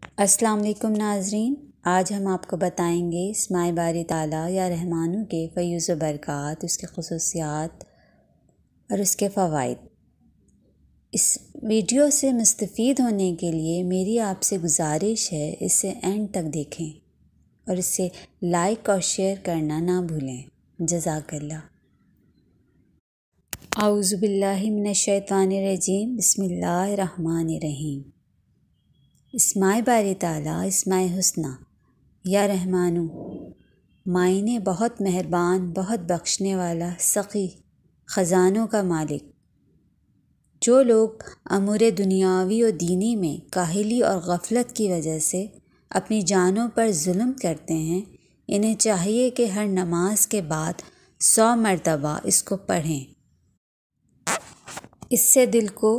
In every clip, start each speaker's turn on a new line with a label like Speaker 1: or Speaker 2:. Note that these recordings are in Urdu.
Speaker 1: السلام علیکم ناظرین، آج ہم آپ کو بتائیں گے اسماء باری تعالیٰ یا رحمانوں کے فیوز و برکات، اس کے خصوصیات اور اس کے فوائد۔ اس ویڈیو سے مستفید ہونے کے لیے میری آپ سے گزارش ہے اسے اینڈ تک دیکھیں اور اسے لائک اور شیئر کرنا نہ بھولیں۔ جزاک اللہ۔ اعوذ باللہ من الشیطان الرجیم، بسم اللہ الرحمن الرحیم۔ اسماء باری تعالیٰ، اسماء حسنہ یا رحمانو، معنی بہت مہربان، بہت بخشنے والا، سخی، خزانوں کا مالک۔ جو لوگ امور دنیاوی و دینی میں کاہلی اور غفلت کی وجہ سے اپنی جانوں پر ظلم کرتے ہیں، انہیں چاہیے کہ ہر نماز کے بعد 100 مرتبہ اس کو پڑھیں۔ اس سے دل کو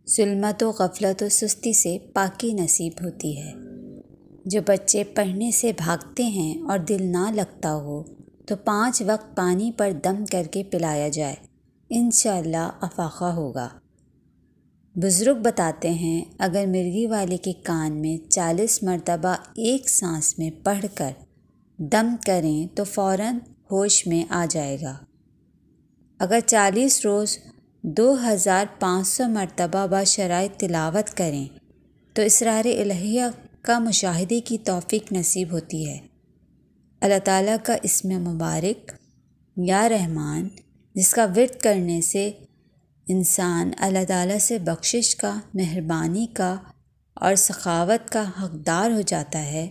Speaker 1: ظلمت و غفلت و سستی سے پاکی نصیب ہوتی ہے۔ جو بچے پڑھنے سے بھاگتے ہیں اور دل نہ لگتا ہو تو 5 وقت پانی پر دم کر کے پلایا جائے، انشاءاللہ افاقہ ہوگا۔ بزرگ بتاتے ہیں اگر مرغی والے کے کان میں 40 مرتبہ ایک سانس میں پڑھ کر دم کریں تو فوراً ہوش میں آ جائے گا۔ اگر 40 روز 2500 مرتبہ باشرائط تلاوت کریں تو اسرار الہیہ کا مشاہدے کی توفیق نصیب ہوتی ہے۔ اللہ تعالیٰ کا اسم مبارک یا رحمان، جس کا ورد کرنے سے انسان اللہ تعالیٰ سے بخشش کا، مہربانی کا اور سخاوت کا حقدار ہو جاتا ہے،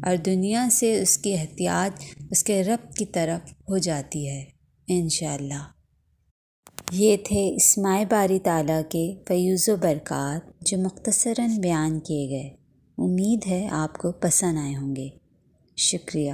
Speaker 1: اور دنیا سے اس کی احتیاج اس کے رب کی طرف ہو جاتی ہے انشاءاللہ۔ یہ تھے اسماء باری تعالیٰ کے فیوز و برکات جو مختصراً بیان کیے گئے۔ امید ہے آپ کو پسند آئے ہوں گے۔ شکریہ۔